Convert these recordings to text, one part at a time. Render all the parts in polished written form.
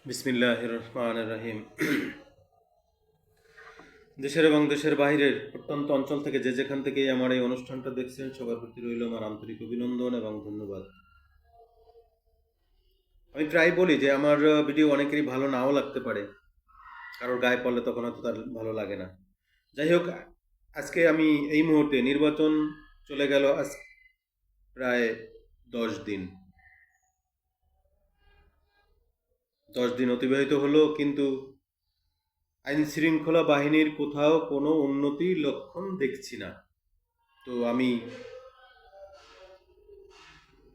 বিসমিল্লাহির রহমানির রহিম। দেশের এবং দেশের বাইরের প্রত্যন্ত অঞ্চল থেকে যে যেখান থেকেই আমার এই অনুষ্ঠানটা দেখছেন সবার প্রতি রইল আমার আন্তরিক অভিনন্দন এবং ধন্যবাদ। আমি প্রায় বলি যে আমার ভিডিও অনেকেরই ভালো নাও লাগতে পারে, কারোর গায়ে পড়লে তখন হয়তো তার ভালো লাগে না। যাই হোক, আজকে আমি এই মুহূর্তে নির্বাচন চলে গেল আজ প্রায় 10 দিন। 10 দিন অতিবাহিত হলো, কিন্তু আইন শৃঙ্খলা বাহিনীর কোথাও কোনো উন্নতির লক্ষণ দেখছি না। তো আমি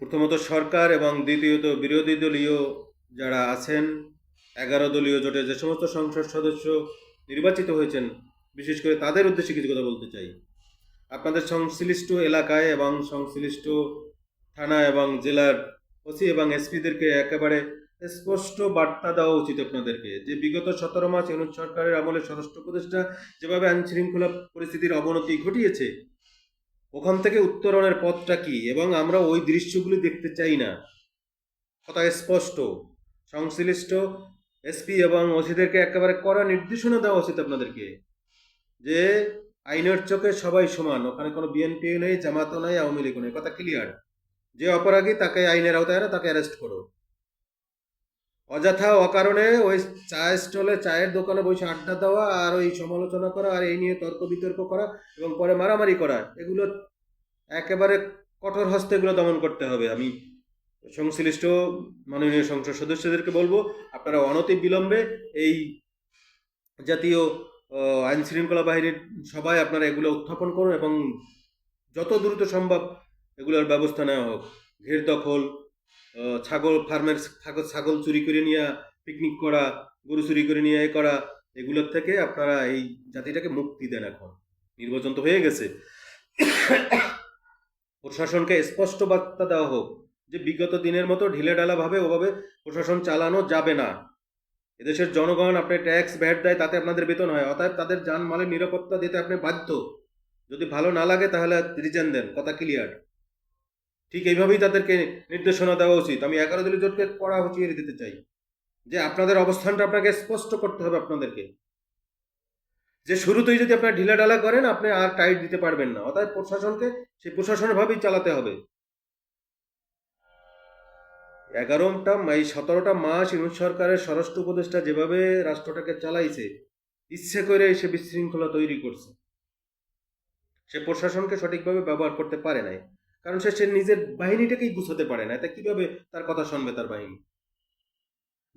প্রথমত সরকার এবং দ্বিতীয়ত বিরোধী দলীয় যারা আছেন, 11 দলীয় জোটে যে সমস্ত সংসদ সদস্য নির্বাচিত হয়েছেন, বিশেষ করে তাদের উদ্দেশ্যে কিছু কথা বলতে চাই। আপনাদের সংশ্লিষ্ট এলাকায় এবং সংশ্লিষ্ট থানা এবং জেলার ওসি এবং এসপিদেরকে একেবারে স্পষ্ট বার্তা দেওয়া উচিত আপনাদেরকে, যে বিগত 17 মাস ইউনিট সরকারের আমলে স্বরাষ্ট্র উপদেষ্টা যেভাবে আইন শৃঙ্খলা পরিস্থিতির অবনতি ঘটিয়েছে, ওখান থেকে উত্তরণের পথটা কি, এবং আমরা ওই দৃশ্যগুলি দেখতে চাই না। কথা স্পষ্ট। সংশ্লিষ্ট এসপি এবং ওসিদেরকে একেবারে কড়া নির্দেশনা দেওয়া উচিত আপনাদেরকে, যে আইনের চোখে সবাই সমান, ওখানে কোনো বিএনপি নেই, জামাতও নেই, আওয়ামী লীগও নেই, কথা ক্লিয়ার। যে অপরাধী তাকে আইনের আওতায় আনো, তাকে অ্যারেস্ট করো। অযথা অকারণে ওই চায়ের স্টলে চায়ের দোকানে বসে আড্ডা দেওয়া আর ওই সমালোচনা করা আর এই নিয়ে তর্ক বিতর্ক করা এবং পরে মারামারি করা, এগুলো একেবারে কঠোর হস্তে এগুলো দমন করতে হবে। আমি সংশ্লিষ্ট মাননীয় সংসদ সদস্যদেরকে বলবো, আপনারা অনতি বিলম্বে এই জাতীয় আইন শৃঙ্খলা বাহিনীর সবাই আপনারা এগুলো উত্থাপন করুন এবং যত দ্রুত সম্ভব এগুলোর ব্যবস্থা নেওয়া হোক। ঘের দখল, ছাগল ফার্মের ছাগল চুরি করে নিয়ে পিকনিক করা, গরু চুরি করে নিয়ে এ করা, এগুলোর থেকে আপনারা এই জাতিটাকে মুক্তি দেন। এখন নির্বাচন তো হয়ে গেছে, প্রশাসনকে স্পষ্ট বার্তা দেওয়া হোক যে বিগত দিনের মতো ঢিলেঢালা ভাবে ওভাবে প্রশাসন চালানো যাবে না। এদেশের জনগণ আপনি ট্যাক্স ভ্যাট দেয়, তাতে আপনাদের বেতন হয়, অতএব তাদের জানমালের নিরাপত্তা দিতে আপনি বাধ্য। যদি ভালো না লাগে তাহলে রিজাইন দেন, কথা ক্লিয়ার। ঠিক এইভাবেই তাদেরকে নির্দেশনা দেওয়া উচিত। আমি 11 দলীয় জোটকে কড়া হুঁশিয়ারি দিতে চাই যে আপনাদের অবস্থানটা আপনাকে স্পষ্ট করতে হবে আপনাদেরকে, যে শুরুতেই যদি আপনারা ঢিলাঢালা করেন আপনি আর টাইট দিতে পারবেন না। অতএব প্রশাসনকে সেই প্রশাসনের ভাবেই চালাতে হবে। 17টা মাস ইউনিট সরকারের স্বরাষ্ট্র উপদেষ্টা যেভাবে রাষ্ট্রটাকে চালাইছে, ইচ্ছে করে সে বিশৃঙ্খলা তৈরি করছে। সে প্রশাসনকে সঠিকভাবে ব্যবহার করতে পারে নাই, কারণ সে নিজের বাহিনীটাকেই গুছাতে পারে না। তা কিভাবে তার কথা শুনবে তার বাহিনী?